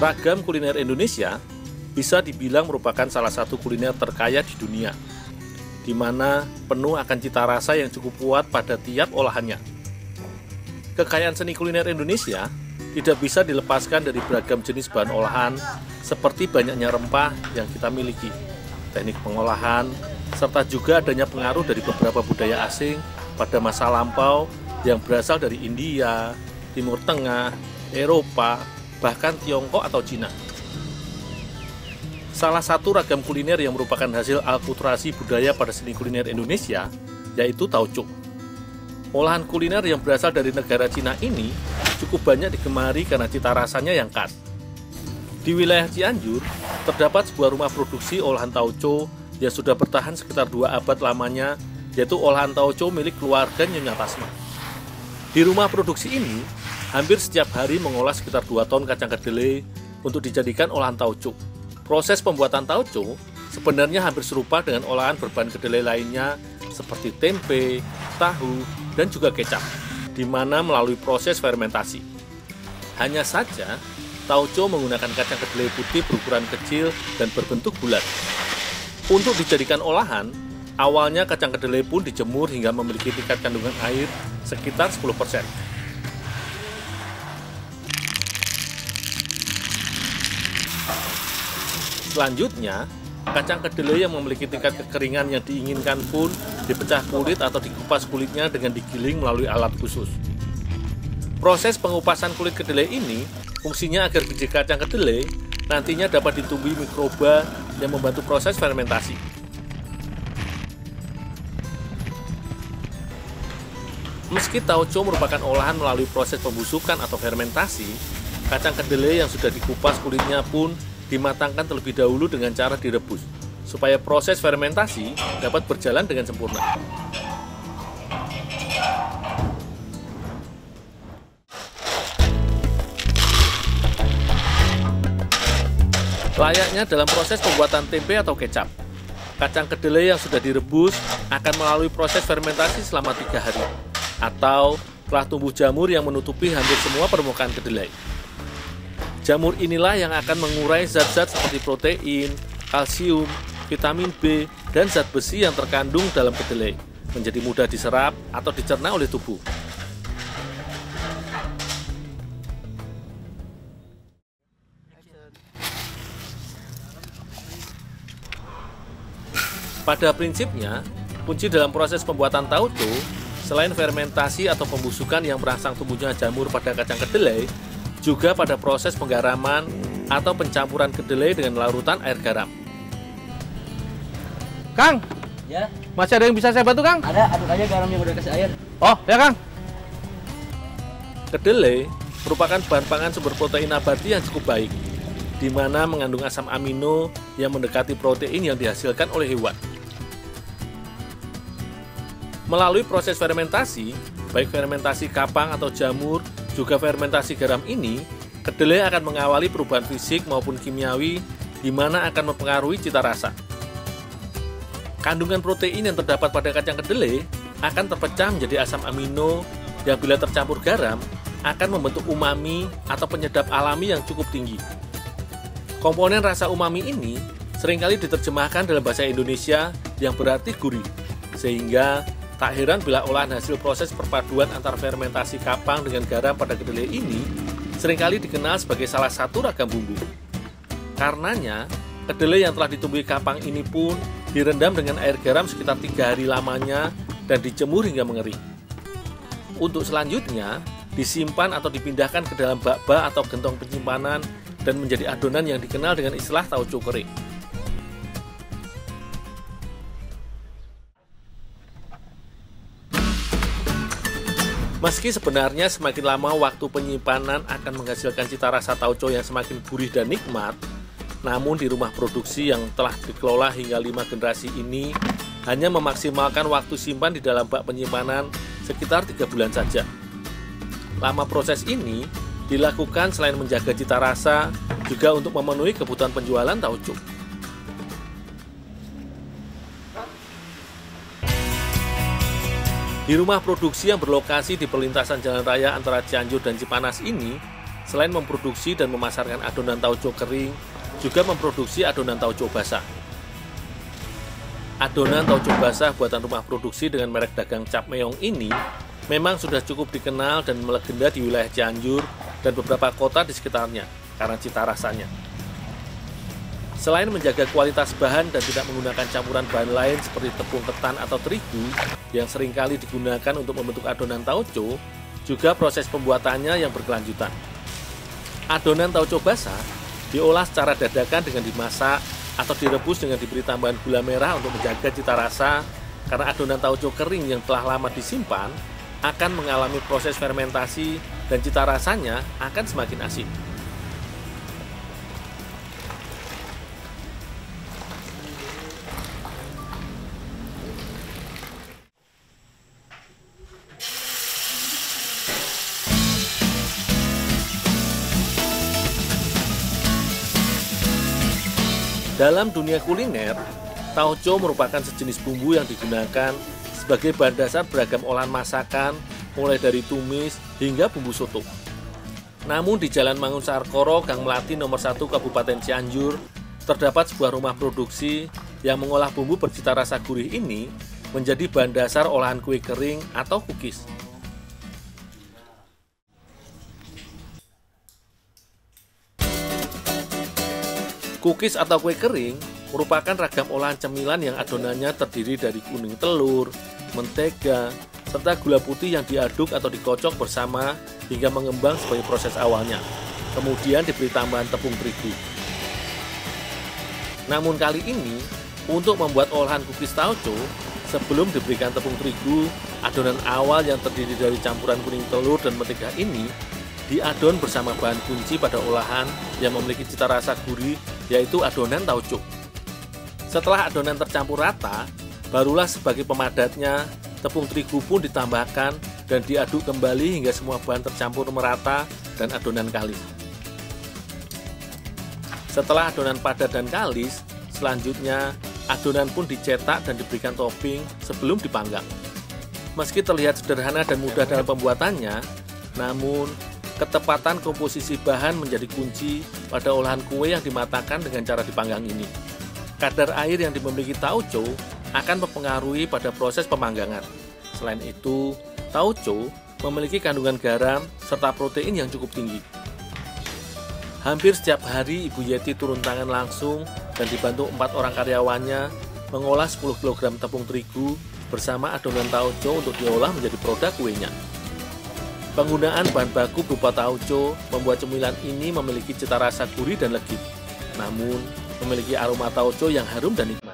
Ragam kuliner Indonesia bisa dibilang merupakan salah satu kuliner terkaya di dunia, di mana penuh akan cita rasa yang cukup kuat pada tiap olahannya. Kekayaan seni kuliner Indonesia tidak bisa dilepaskan dari beragam jenis bahan olahan, seperti banyaknya rempah yang kita miliki, teknik pengolahan, serta juga adanya pengaruh dari beberapa budaya asing pada masa lampau yang berasal dari India, Timur Tengah, Eropa, bahkan Tiongkok atau Cina. Salah satu ragam kuliner yang merupakan hasil akulturasi budaya pada seni kuliner Indonesia yaitu tauco. Olahan kuliner yang berasal dari negara Cina ini cukup banyak digemari karena cita rasanya yang khas. Di wilayah Cianjur, terdapat sebuah rumah produksi olahan tauco yang sudah bertahan sekitar 2 abad lamanya, yaitu olahan tauco milik keluarga Nyonya Tasma. Di rumah produksi ini, hampir setiap hari mengolah sekitar 2 ton kacang kedelai untuk dijadikan olahan tauco. Proses pembuatan tauco sebenarnya hampir serupa dengan olahan berbahan kedelai lainnya seperti tempe, tahu, dan juga kecap, di mana melalui proses fermentasi. Hanya saja, tauco menggunakan kacang kedelai putih berukuran kecil dan berbentuk bulat. Untuk dijadikan olahan, awalnya kacang kedelai pun dijemur hingga memiliki tingkat kandungan air sekitar 10%. Selanjutnya, kacang kedelai yang memiliki tingkat kekeringan yang diinginkan pun dipecah kulit atau dikupas kulitnya dengan digiling melalui alat khusus. Proses pengupasan kulit kedelai ini fungsinya agar biji kacang kedelai nantinya dapat ditumbuhi mikroba yang membantu proses fermentasi. Meski tauco merupakan olahan melalui proses pembusukan atau fermentasi, kacang kedelai yang sudah dikupas kulitnya pun dimatangkan terlebih dahulu dengan cara direbus, supaya proses fermentasi dapat berjalan dengan sempurna. Layaknya dalam proses pembuatan tempe atau kecap, kacang kedelai yang sudah direbus akan melalui proses fermentasi selama 3 hari, atau telah tumbuh jamur yang menutupi hampir semua permukaan kedelai. Jamur inilah yang akan mengurai zat-zat seperti protein, kalsium, vitamin B, dan zat besi yang terkandung dalam kedelai, menjadi mudah diserap atau dicerna oleh tubuh. Pada prinsipnya, kunci dalam proses pembuatan tauco, selain fermentasi atau pembusukan yang merangsang tumbuhnya jamur pada kacang kedelai, juga pada proses penggaraman atau pencampuran kedelai dengan larutan air garam. Kang, Ya, masih ada yang bisa saya bantu, Kang? ada, aduk aja garam yang udah kasih air. Oh, ya, Kang. Kedelai merupakan bahan pangan sumber protein nabati yang cukup baik, di mana mengandung asam amino yang mendekati protein yang dihasilkan oleh hewan. Melalui proses fermentasi, baik fermentasi kapang atau jamur, juga fermentasi garam ini, kedelai akan mengawali perubahan fisik maupun kimiawi, di mana akan mempengaruhi cita rasa. Kandungan protein yang terdapat pada kacang kedelai akan terpecah menjadi asam amino yang bila tercampur garam akan membentuk umami atau penyedap alami yang cukup tinggi. Komponen rasa umami ini seringkali diterjemahkan dalam bahasa Indonesia yang berarti gurih, sehingga tak heran bila olahan hasil proses perpaduan antara fermentasi kapang dengan garam pada kedelai ini seringkali dikenal sebagai salah satu ragam bumbu. Karenanya, kedelai yang telah ditumbuhi kapang ini pun direndam dengan air garam sekitar 3 hari lamanya dan dijemur hingga mengering. Untuk selanjutnya, disimpan atau dipindahkan ke dalam bak-bak atau gentong penyimpanan dan menjadi adonan yang dikenal dengan istilah tauco kering. Meski sebenarnya semakin lama waktu penyimpanan akan menghasilkan cita rasa tauco yang semakin gurih dan nikmat, namun di rumah produksi yang telah dikelola hingga 5 generasi ini hanya memaksimalkan waktu simpan di dalam bak penyimpanan sekitar 3 bulan saja. Lama proses ini dilakukan selain menjaga cita rasa, juga untuk memenuhi kebutuhan penjualan tauco. Di rumah produksi yang berlokasi di perlintasan jalan raya antara Cianjur dan Cipanas ini, selain memproduksi dan memasarkan adonan tauco kering, juga memproduksi adonan tauco basah. Adonan tauco basah buatan rumah produksi dengan merek dagang Cap Meong ini memang sudah cukup dikenal dan melegenda di wilayah Cianjur dan beberapa kota di sekitarnya karena cita rasanya. Selain menjaga kualitas bahan dan tidak menggunakan campuran bahan lain seperti tepung ketan atau terigu yang seringkali digunakan untuk membentuk adonan tauco, juga proses pembuatannya yang berkelanjutan. Adonan tauco basah diolah secara dadakan dengan dimasak atau direbus dengan diberi tambahan gula merah untuk menjaga cita rasa, karena adonan tauco kering yang telah lama disimpan akan mengalami proses fermentasi dan cita rasanya akan semakin asin. Dalam dunia kuliner, tauco merupakan sejenis bumbu yang digunakan sebagai bahan dasar beragam olahan masakan, mulai dari tumis hingga bumbu soto. Namun di Jalan Mangunsarkoro, Gang Melati nomor 1 Kabupaten Cianjur, terdapat sebuah rumah produksi yang mengolah bumbu bercita rasa gurih ini menjadi bahan dasar olahan kue kering atau cookies. Cookies atau kue kering merupakan ragam olahan cemilan yang adonannya terdiri dari kuning telur, mentega, serta gula putih yang diaduk atau dikocok bersama hingga mengembang sebagai proses awalnya. Kemudian diberi tambahan tepung terigu. Namun kali ini, untuk membuat olahan cookies tauco, sebelum diberikan tepung terigu, adonan awal yang terdiri dari campuran kuning telur dan mentega ini diadon bersama bahan kunci pada olahan yang memiliki cita rasa gurih, yaitu adonan tauco. Setelah adonan tercampur rata, barulah sebagai pemadatnya, tepung terigu pun ditambahkan dan diaduk kembali hingga semua bahan tercampur merata dan adonan kalis. Setelah adonan padat dan kalis, selanjutnya adonan pun dicetak dan diberikan topping sebelum dipanggang. Meski terlihat sederhana dan mudah dalam pembuatannya, namun ketepatan komposisi bahan menjadi kunci pada olahan kue yang dimatangkan dengan cara dipanggang ini. Kadar air yang dimiliki tauco akan mempengaruhi pada proses pemanggangan. Selain itu, tauco memiliki kandungan garam serta protein yang cukup tinggi. Hampir setiap hari Ibu Yeti turun tangan langsung dan dibantu 4 orang karyawannya mengolah 10 kg tepung terigu bersama adonan tauco untuk diolah menjadi produk kuenya. Penggunaan bahan baku berupa tauco membuat cemilan ini memiliki cita rasa gurih dan legit, namun memiliki aroma tauco yang harum dan nikmat.